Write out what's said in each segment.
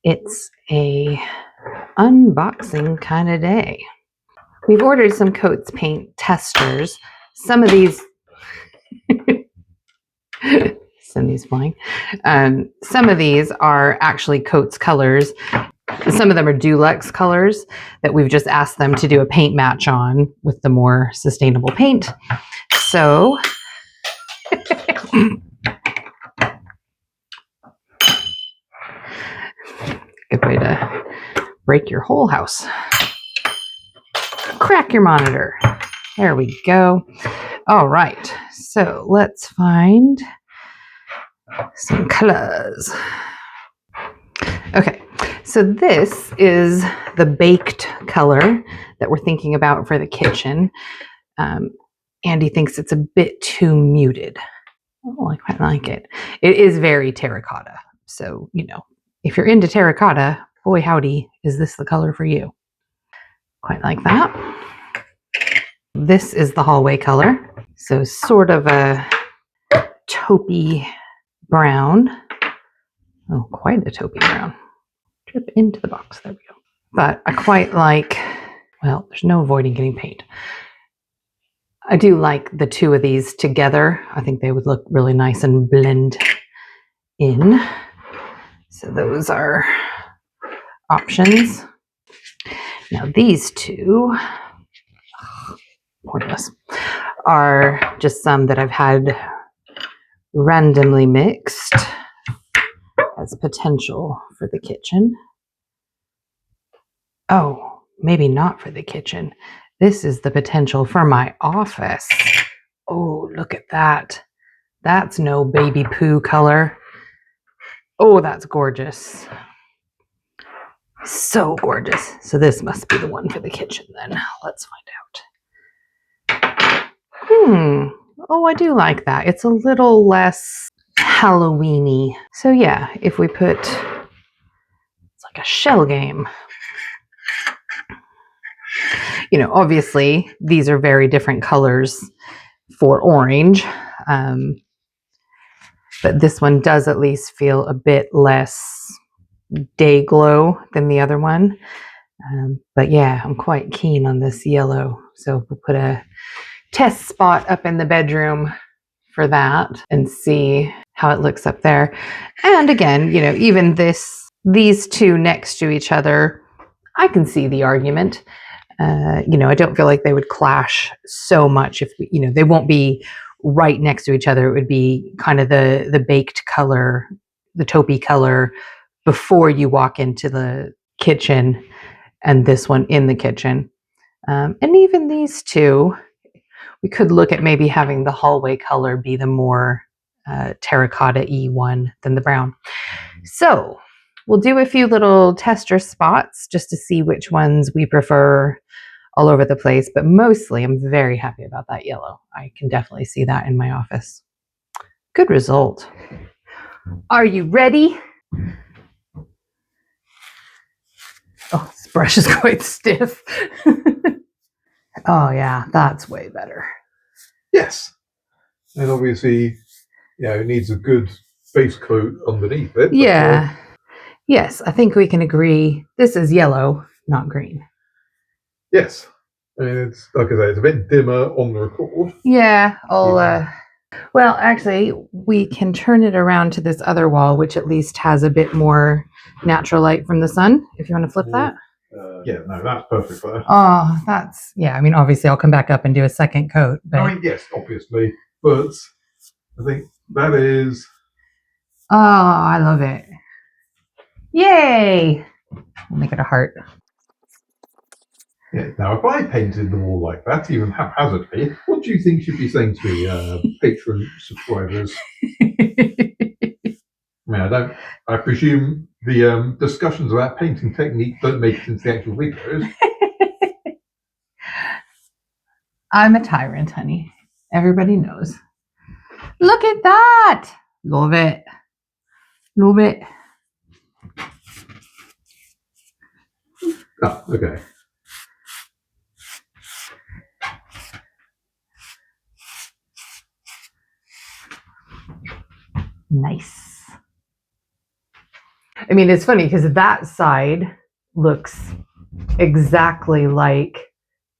It's a unboxing kind of day. We've ordered some Coats paint testers. Some of these send these flying. Some of these are actually Coats colors. Some of them are Dulux colors that we've just asked them to do a paint match on with the more sustainable paint. So good way to break your whole house. Crack your monitor. There we go. All right, so let's find some colors. Okay, so this is the baked color that we're thinking about for the kitchen. Andy thinks it's a bit too muted. Oh, I quite like it. It is very terracotta. So, if you're into terracotta, boy howdy, is this the color for you. Quite like that. This is the hallway color. So sort of a taupey brown. Oh, quite a taupey brown. Drip into the box. There we go. But I quite like, well, there's no avoiding getting paint. I do like the two of these together. I think they would look really nice and blend in. So those are options. Now these two, pointless, are just some that I've had randomly mixed as potential for the kitchen. Oh, maybe not for the kitchen. This is the potential for my office. Oh, look at that. That's no baby poo color. Oh, that's gorgeous. So gorgeous. So this must be the one for the kitchen then. Let's find out. Oh, I do like that. It's a little less Halloween-y. So yeah, if we put, it's like a shell game. Obviously these are very different colors for orange. But this one does at least feel a bit less day glow than the other one. But yeah, I'm quite keen on this yellow. So we'll put a test spot up in the bedroom for that and see how it looks up there. And again, even these two next to each other, I can see the argument. I don't feel like they would clash so much if they won't be right next to each other. It would be kind of the baked color, the taupey color before you walk into the kitchen, and this one in the kitchen. And even these two, we could look at maybe having the hallway color be the more terracotta-y one than the brown. So we'll do a few little tester spots just to see which ones we prefer all over the place, but mostly I'm very happy about that yellow. I can definitely see that in my office. Good result. Are you ready? Oh, this brush is quite stiff. Oh yeah, that's way better. Yes. And obviously, it needs a good base coat underneath it. Yeah. Yes, I think we can agree this is yellow, not green. Yes. I mean, it's, like I say, it's a bit dimmer on the record. Yeah, well, actually, we can turn it around to this other wall, which at least has a bit more natural light from the sun, if you want to flip that. Yeah, no, that's perfect for that. Oh, obviously I'll come back up and do a second coat. But I mean, yes, obviously, but I think that is... Oh, I love it. Yay! I'll make it a heart. Yeah, now, if I painted the wall like that, even haphazardly, what do you think you'd be saying to me, Patreon subscribers? I presume the discussions about painting technique don't make it into the actual videos. I'm a tyrant, honey. Everybody knows. Look at that! Love it. Love it. Oh, okay. Nice. mean, it's funny because that side looks exactly like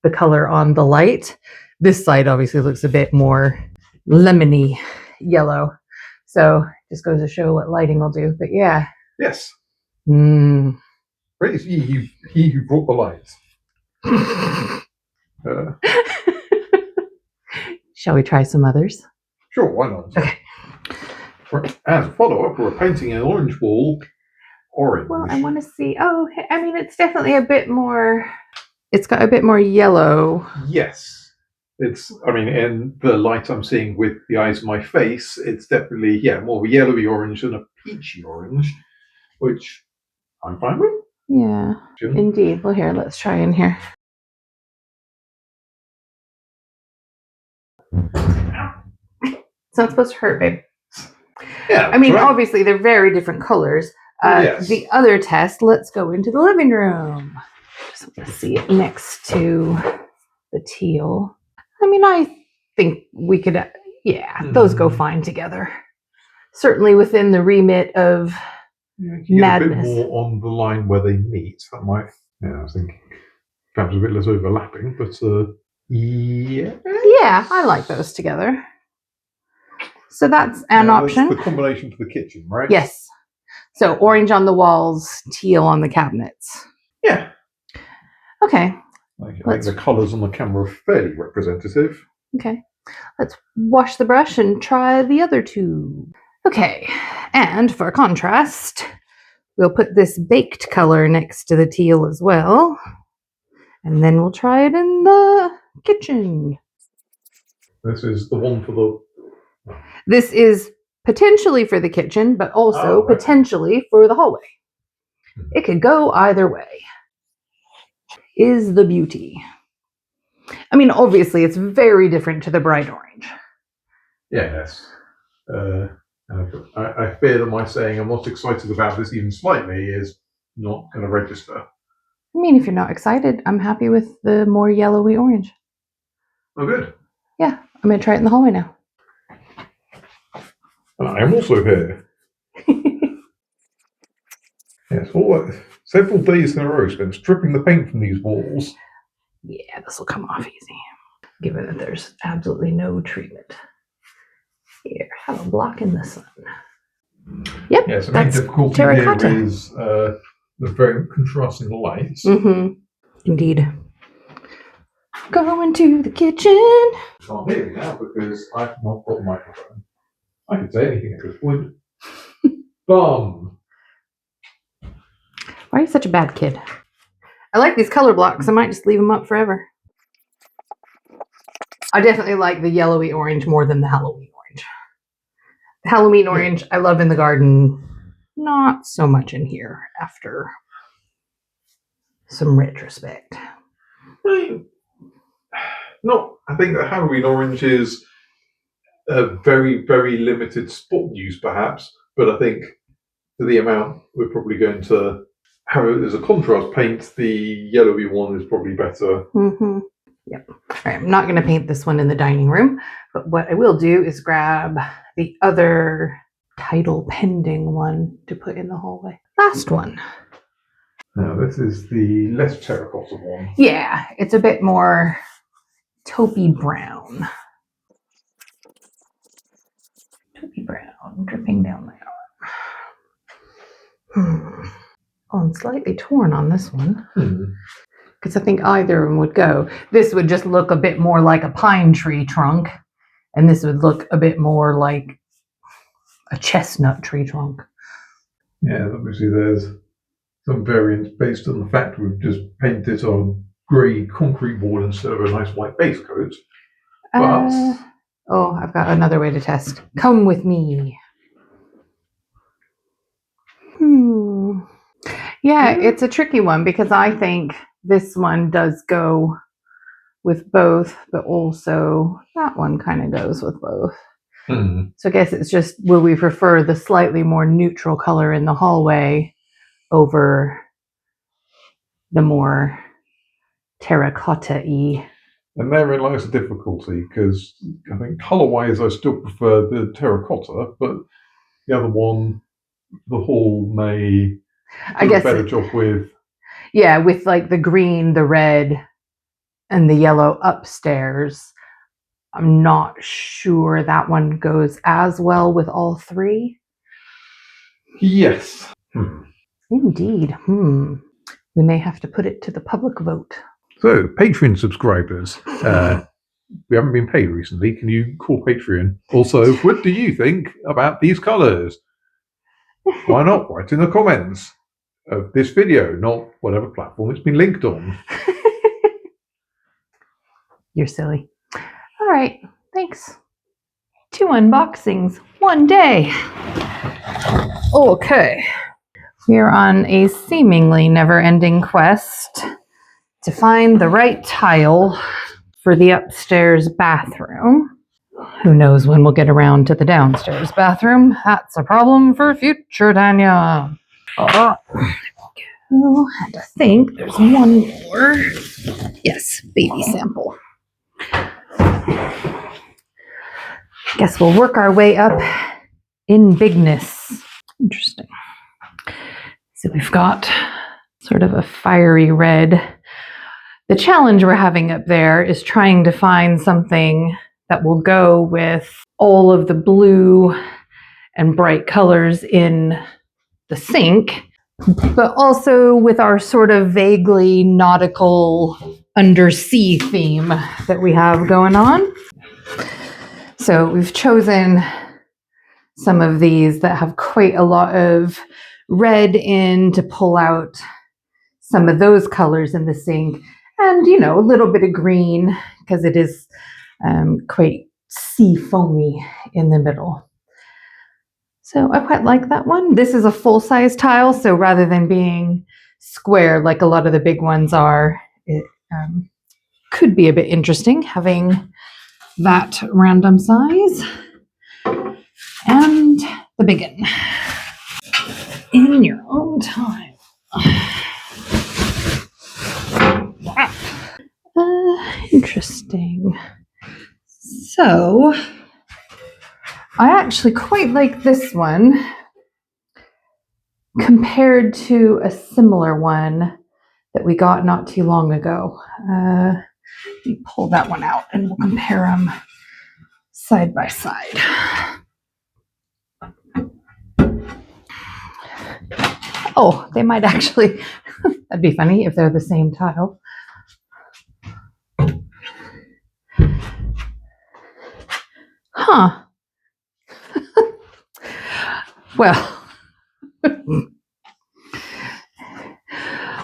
the color on the light. This side obviously looks a bit more lemony yellow. So just goes to show what lighting will do. But yeah. Yes. Mm. Praise he who brought the lights. Shall we try some others? Sure, why not? Okay. As a follow-up, we're painting an orange wall orange. Well, I want to see. Oh, I mean, it's definitely a bit more. It's got a bit more yellow. Yes. It's, I mean, in the light I'm seeing with the eyes of my face, it's definitely, more of a yellowy orange than a peachy orange, which I'm fine with. Yeah, indeed. Well, here, let's try in here. It's not supposed to hurt, babe. Yeah. I mean, obviously, they're very different colors. Yes. The other test, let's go into the living room. Just want to see it next to the teal. I mean, I think we could, those go fine together. Certainly within the remit of madness. A bit more on the line where they meet. That might, I was thinking perhaps a bit less overlapping, but yeah. Yeah, I like those together. So that's an option. That's the combination for the kitchen, right? Yes. So orange on the walls, teal on the cabinets. Yeah. Okay. I think the colours on the camera are fairly representative. Okay. Let's wash the brush and try the other two. Okay. And for contrast, we'll put this baked color next to the teal as well. And then we'll try it in the kitchen. This is the one for the... This is potentially for the kitchen, but also potentially for the hallway. It could go either way. Is the beauty. I mean, obviously, it's very different to the bright orange. Yes. I fear that my saying I'm not excited about this even slightly is not going to register. I mean, if you're not excited, I'm happy with the more yellowy orange. Oh, good. Yeah, I'm going to try it in the hallway now. I am also here. Yes, several days in a row spent stripping the paint from these walls. Yeah, this will come off easy, given that there's absolutely no treatment. Here, have a block in the sun. Yep, yes, the main difficulty terracotta. here is the very contrasting lights. Mm-hmm. Indeed. Going to the kitchen. Can't hear me now because I've not got a microphone. I can say anything at this point. Bum. Why are you such a bad kid? I like these color blocks. I might just leave them up forever. I definitely like the yellowy orange more than the Halloween orange. The Halloween orange I love in the garden. Not so much in here after some retrospect. I think that Halloween orange is a very, very limited spot use, perhaps. But I think for the amount we're probably going to have it as a contrast paint, the yellowy one is probably better. Mm-hmm. Yep. All right, I'm not going to paint this one in the dining room, but what I will do is grab the other title pending one to put in the hallway. Last one. Now, this is the less terracotta one. Yeah, it's a bit more taupey brown. Taupey brown, dripping down my arm. Oh, I'm slightly torn on this one. Because I think either of them would go. This would just look a bit more like a pine tree trunk, and this would look a bit more like a chestnut tree trunk. Yeah, obviously there's some variance based on the fact we've just painted on grey concrete wall instead of a nice white base coat. But I've got another way to test. Come with me. Yeah, it's a tricky one because I think this one does go with both, but also that one kind of goes with both. So I guess it's just, will we prefer the slightly more neutral color in the hallway over the more terracotta-y? And therein lies the difficulty, because I think colour-wise I still prefer the terracotta, but the other one, the hall may I do a guess better job with. yeah, with like the green, the red, and the yellow upstairs. I'm not sure that one goes as well with all three. Yes. Indeed. We may have to put it to the public vote. So, Patreon subscribers, we haven't been paid recently. Can you call Patreon? Also, what do you think about these colours? Why not write in the comments of this video, not whatever platform it's been linked on. You're silly. All right, thanks. 2 unboxings, 1 day. Okay. We're on a seemingly never-ending quest to find the right tile for the upstairs bathroom. Who knows when we'll get around to the downstairs bathroom? That's a problem for future Tanya. Oh, and I think there's one more. Yes, baby sample. Guess we'll work our way up in bigness. Interesting. So we've got sort of a fiery red. The challenge we're having up there is trying to find something that will go with all of the blue and bright colors in the sink, but also with our sort of vaguely nautical undersea theme that we have going on. So we've chosen some of these that have quite a lot of red in to pull out some of those colors in the sink, and a little bit of green because it is quite sea foamy in the middle. So I quite like that one. This is a full-size tile, so rather than being square like a lot of the big ones are, it could be a bit interesting having that random size. And the big one. In your own time. Interesting. So, I actually quite like this one compared to a similar one that we got not too long ago. Let me pull that one out and we'll compare them side by side. Oh, they might actually, that'd be funny if they're the same tile. Huh. Well,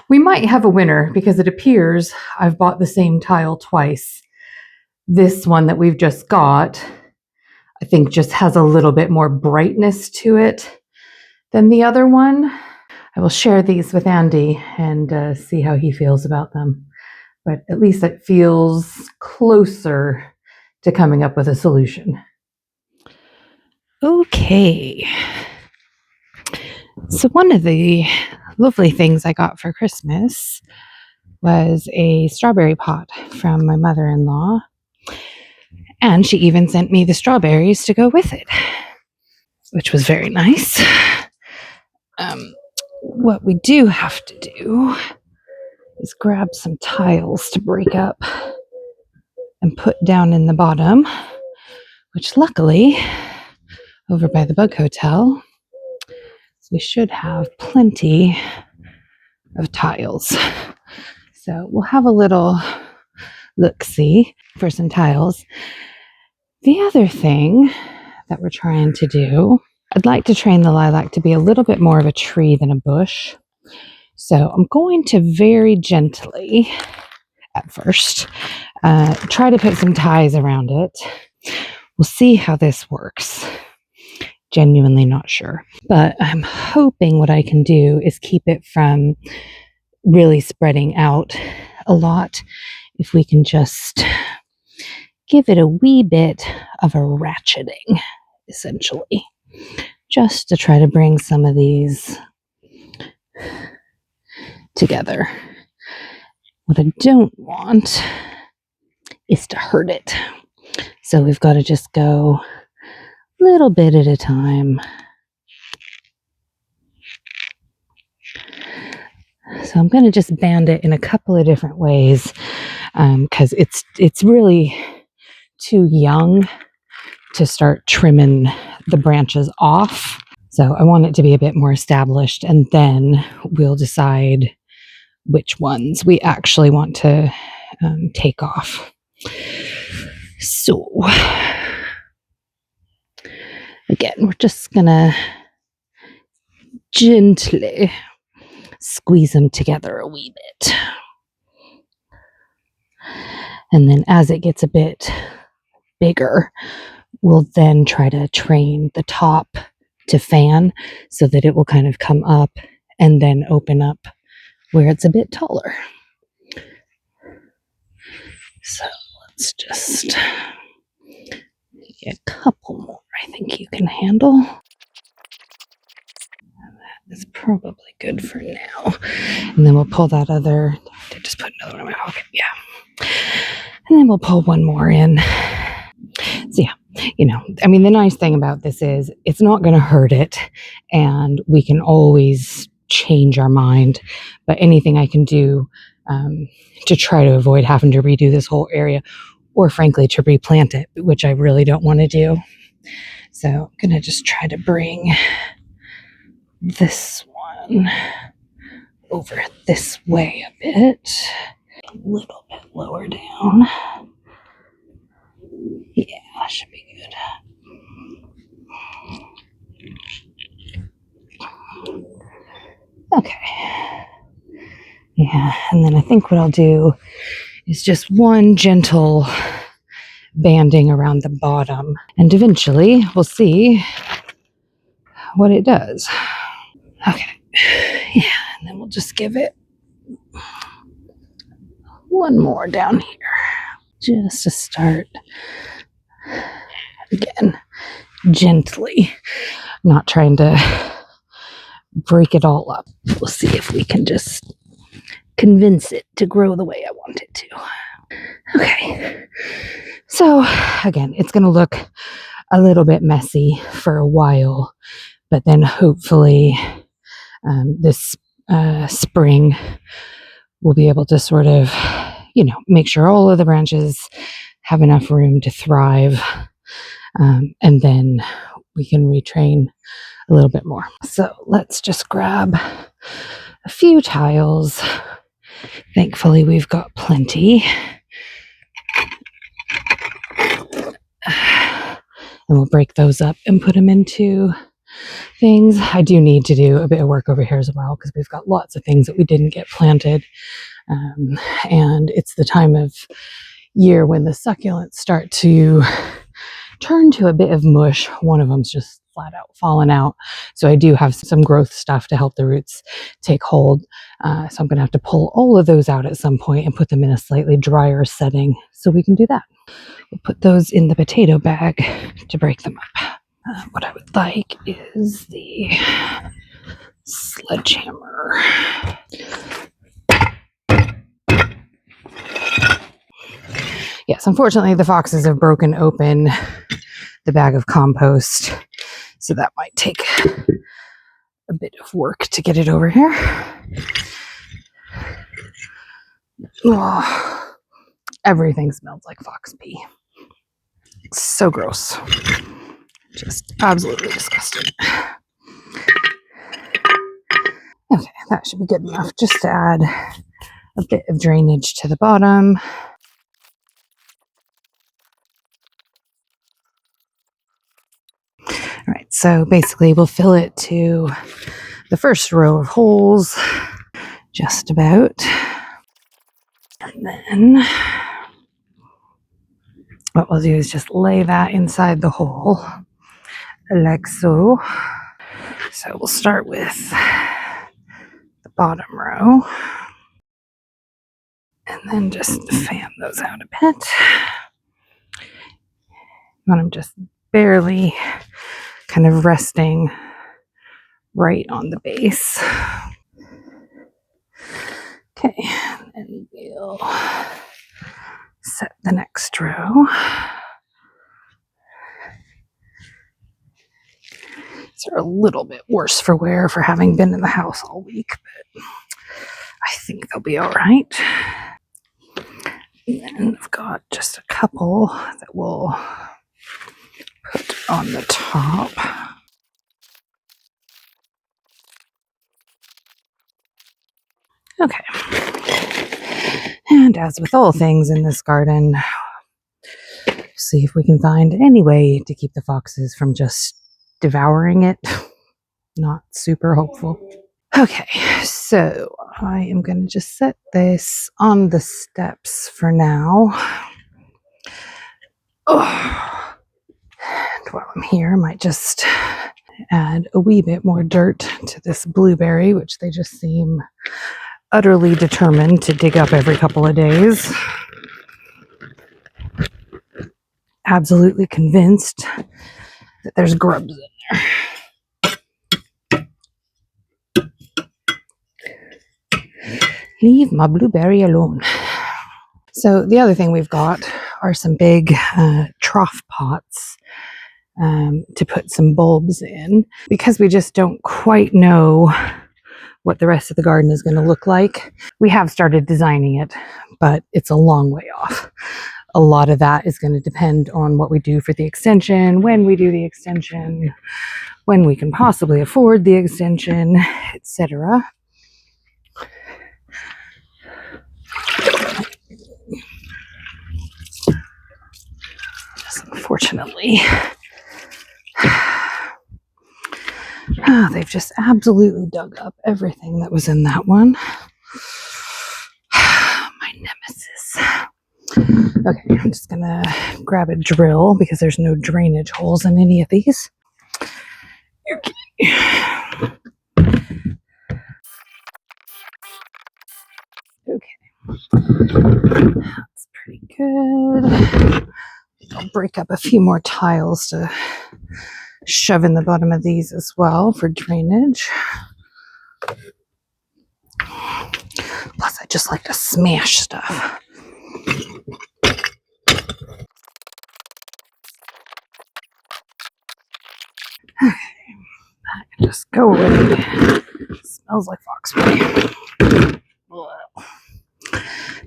we might have a winner because it appears I've bought the same tile twice. This one that we've just got, I think, just has a little bit more brightness to it than the other one. I will share these with Andy and see how he feels about them. But at least it feels closer to coming up with a solution. Okay. So one of the lovely things I got for Christmas was a strawberry pot from my mother-in-law. And she even sent me the strawberries to go with it, which was very nice. What we do have to do is grab some tiles to break up and put down in the bottom, which luckily, over by the Bug Hotel, we should have plenty of tiles. So we'll have a little look-see for some tiles. The other thing that we're trying to do, I'd like to train the lilac to be a little bit more of a tree than a bush. So I'm going to very gently, at first, try to put some ties around it. We'll see how this works. Genuinely not sure. But I'm hoping what I can do is keep it from really spreading out a lot. If we can just give it a wee bit of a ratcheting, essentially. Just to try to bring some of these together. What I don't want is to hurt it. So we've got to just go a little bit at a time. So I'm going to just band it in a couple of different ways because it's really too young to start trimming the branches off. So I want it to be a bit more established, and then we'll decide which ones we actually want to take off. So again, we're just gonna gently squeeze them together a wee bit. And then as it gets a bit bigger, we'll then try to train the top to fan so that it will kind of come up and then open up where it's a bit taller. So let's just get a couple more I think you can handle. That is probably good for now. And then we'll pull that other, I just put another one in my pocket, yeah. And then we'll pull one more in. So yeah, the nice thing about this is it's not going to hurt it, and we can always change our mind. But anything I can do to try to avoid having to redo this whole area, or frankly to replant it, which I really don't want to do. So I'm going to just try to bring this one over this way a bit, a little bit lower down. Yeah, that should be good. Okay. Yeah, and then I think what I'll do is just one gentle banding around the bottom, and eventually we'll see what it does. Okay. Yeah, and then we'll just give it one more down here just to start again gently, not trying to break it all up. We'll see if we can just convince it to grow the way I want it to. Okay, so again, it's going to look a little bit messy for a while, but then hopefully this spring we'll be able to sort of, make sure all of the branches have enough room to thrive, and then we can retrain a little bit more. So let's just grab a few tiles. Thankfully, we've got plenty. And we'll break those up and put them into things. I do need to do a bit of work over here as well because we've got lots of things that we didn't get planted. And it's the time of year when the succulents start to turn to a bit of mush. One of them's just flat out fallen out. So I do have some growth stuff to help the roots take hold. So I'm going to have to pull all of those out at some point and put them in a slightly drier setting so we can do that. We'll put those in the potato bag to break them up. What I would like is the sledgehammer. Yes, unfortunately, the foxes have broken open the bag of compost, so that might take a bit of work to get it over here. Oh, everything smells like fox pee. It's so gross. Just absolutely disgusting. Okay, that should be good enough just to add a bit of drainage to the bottom. All right, so basically we'll fill it to the first row of holes, just about. And then what we'll do is just lay that inside the hole, like so. So we'll start with the bottom row, and then just fan those out a bit. You want them just barely kind of resting right on the base. Okay, and we'll set the next row. They're a little bit worse for wear for having been in the house all week, but I think they'll be all right. And I've got just a couple that we'll put on the top. Okay. And as with all things in this garden, see if we can find any way to keep the foxes from just devouring it. Not super hopeful. Okay, so I am going to just set this on the steps for now. Oh, and while I'm here, I might just add a wee bit more dirt to this blueberry, which they just seem utterly determined to dig up every couple of days. Absolutely convinced that there's grubs in there. Leave my blueberry alone. So the other thing we've got are some big trough pots to put some bulbs in, because we just don't quite know what the rest of the garden is going to look like. We have started designing it, but it's a long way off. A lot of that is going to depend on what we do for the extension, when we do the extension, when we can possibly afford the extension, etc. Unfortunately, they've just absolutely dug up everything that was in that one. My nemesis. Okay, I'm just gonna grab a drill because there's no drainage holes in any of these. Okay. That's pretty good. I'll break up a few more tiles to shove in the bottom of these as well for drainage. Plus, I just like to smash stuff. Okay, that can just go away. It smells like foxwood.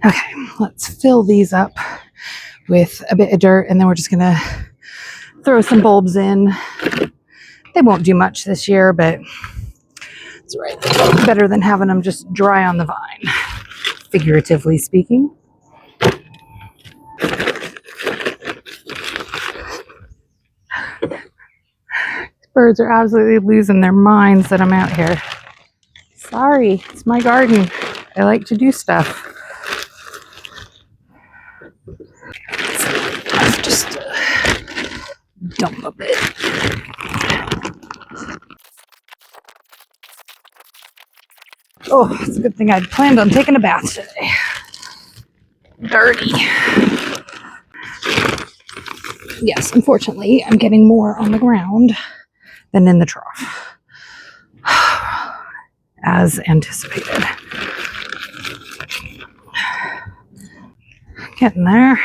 Okay, let's fill these up with a bit of dirt, and then we're just gonna throw some bulbs in. They won't do much this year, but it's right. Better than having them just dry on the vine, figuratively speaking. Birds are absolutely losing their minds that I'm out here. Sorry, it's my garden. I like to do stuff. Let's just dump a bit. Oh, it's a good thing I'd planned on taking a bath today. Dirty. Yes, unfortunately, I'm getting more on the ground than in the trough, as anticipated. Getting there.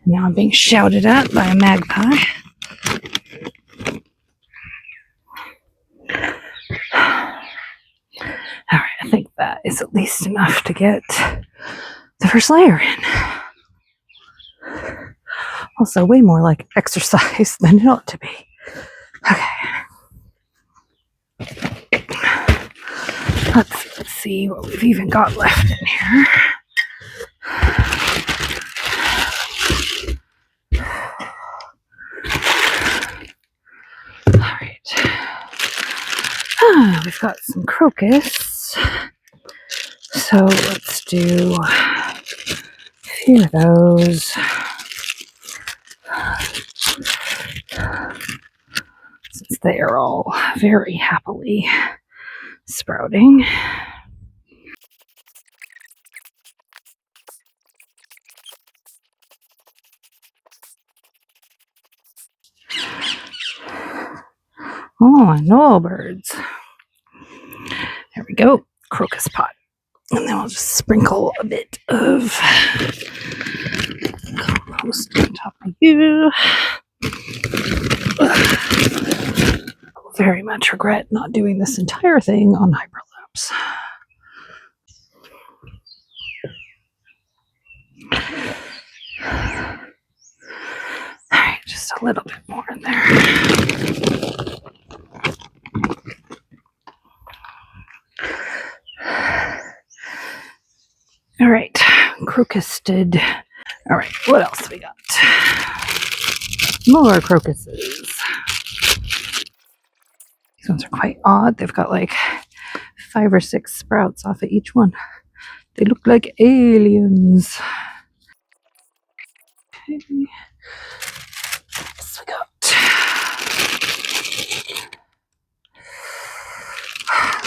Now I'm being shouted at by a magpie. All right, I think that is at least enough to get the first layer in. Also, way more like exercise than it ought to be. Okay. Let's see what we've even got left in here. All right. We've got some crocus. So let's do a few of those. Since they are all very happily sprouting. Oh, no birds. There we go. crocus pot. And then I'll just sprinkle a bit of compost on top of you. I very much regret not doing this entire thing on hyperlapse. All right, just a little bit more in there. All right, crocusted. All right, what else we got? More crocuses. These ones are quite odd. They've got like 5 or 6 sprouts off of each one. They look like aliens. Okay. What else we got?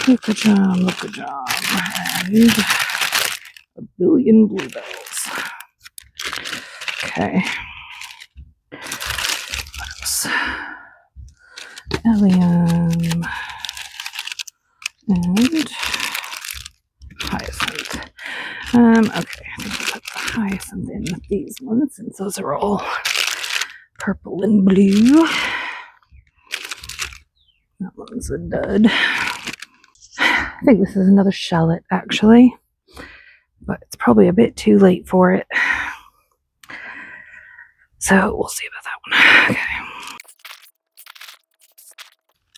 Look at them, and a billion bluebells. Okay. What else? Allium and hyacinth. Okay, I think I'll put the hyacinth in with these ones since those are all purple and blue. That one's a dud. I think this is another shallot actually, but it's probably a bit too late for it. So we'll see about that one. Okay.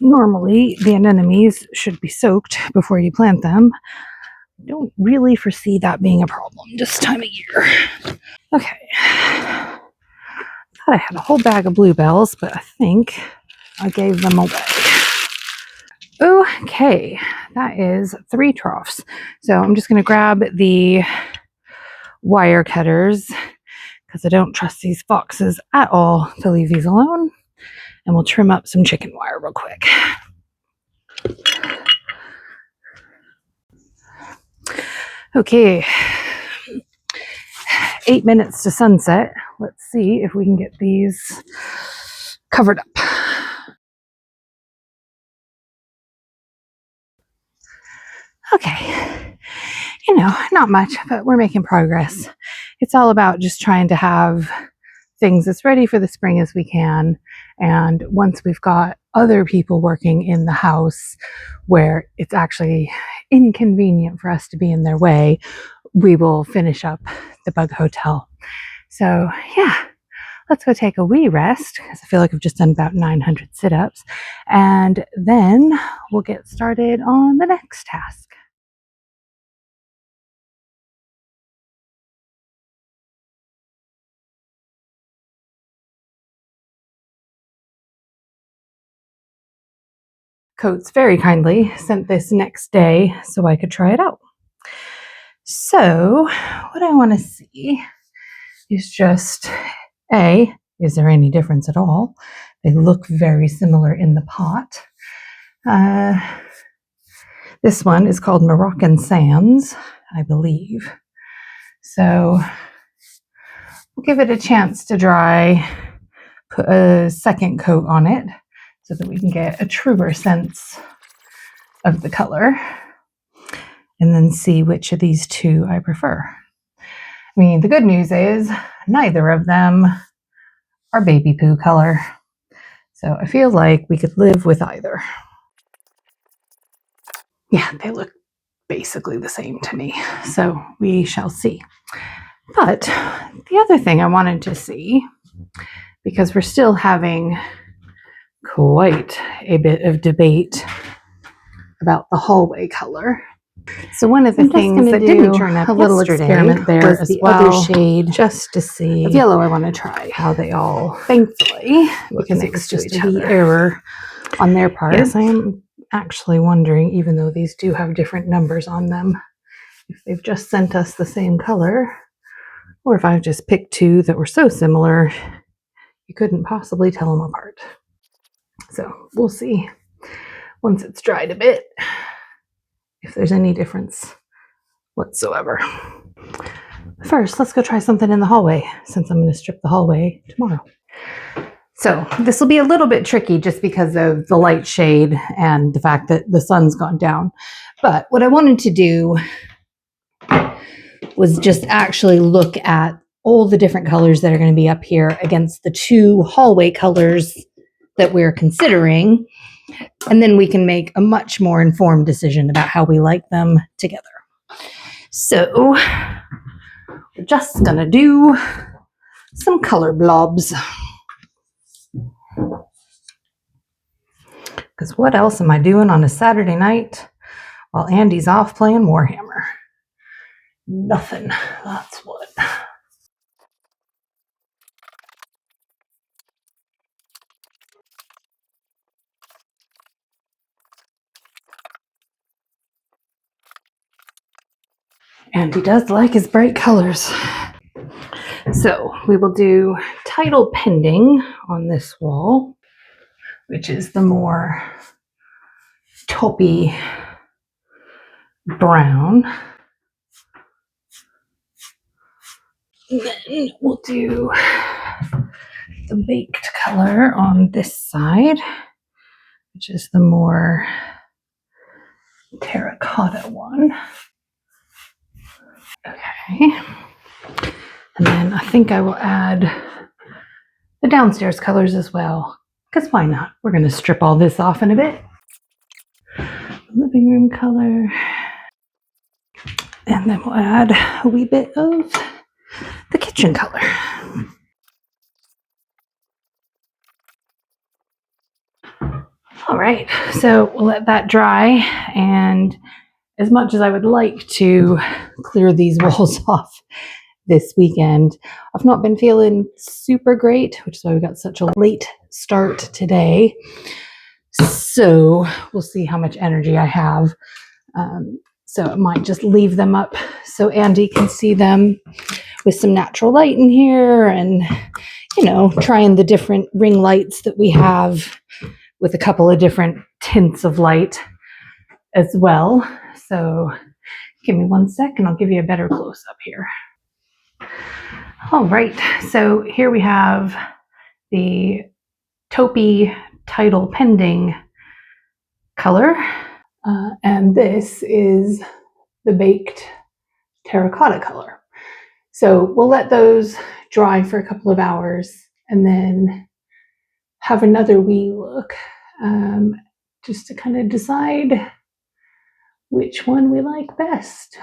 Normally, the anemones should be soaked before you plant them. I don't really foresee that being a problem this time of year. Okay. I thought I had a whole bag of bluebells, but I think I gave them away. Okay, that is 3 troughs. So I'm just going to grab the wire cutters because I don't trust these foxes at all to leave these alone. And we'll trim up some chicken wire real quick. Okay, 8 minutes to sunset. Let's see if we can get these covered up. Okay, not much, but we're making progress. It's all about just trying to have things as ready for the spring as we can. And once we've got other people working in the house where it's actually inconvenient for us to be in their way, we will finish up the bug hotel. So yeah, let's go take a wee rest because I feel like I've just done about 900 sit-ups, and then we'll get started on the next task. Coats very kindly sent this next day so I could try it out. So what I want to see is just is there any difference at all? They look very similar in the pot. This one is called Moroccan Sands, I believe. So we'll give it a chance to dry, put a second coat on it so that we can get a truer sense of the color, and then see which of these two I prefer. I mean, the good news is neither of them are baby poo color, so I feel like we could live with either. Yeah, they look basically the same to me, so we shall see. But the other thing I wanted to see, because we're still having quite a bit of debate about the hallway color. So one of the things that didn't turn up a little experiment there was the other shade, just to see of yellow I want to try how they all, thankfully, because it was just a wee error on their part. Yes, I am actually wondering, even though these do have different numbers on them, if they've just sent us the same color, or if I've just picked two that were so similar you couldn't possibly tell them apart. So we'll see once it's dried a bit if there's any difference whatsoever. First, let's go try something in the hallway, since I'm going to strip the hallway tomorrow. So this will be a little bit tricky just because of the light shade and the fact that the sun's gone down. But what I wanted to do was just actually look at all the different colors that are going to be up here against the two hallway colors that we're considering. And then we can make a much more informed decision about how we like them together. So we're just going to do some color blobs. Because what else am I doing on a Saturday night while Andy's off playing Warhammer? Nothing, that's what. Andy does like his bright colors. So we will do title pending on this wall, which is the more taupey brown. And then we'll do the baked color on this side, which is the more terracotta one. Okay. And then I think I will add the downstairs colors as well, because why not? We're going to strip all this off in a bit. Living room color. And then we'll add a wee bit of the kitchen color. All right, so we'll let that dry. And as much as I would like to clear these walls off this weekend, I've not been feeling super great, which is why we got such a late start today. So we'll see how much energy I have. So I might just leave them up so Andy can see them with some natural light in here and, you know, trying the different ring lights that we have with a couple of different tints of light as well. So give me 1 sec and I'll give you a better close up here. All right, so here we have the taupey title pending color. And this is the baked terracotta color. So we'll let those dry for a couple of hours and then have another wee look just to kind of decide which one we like best.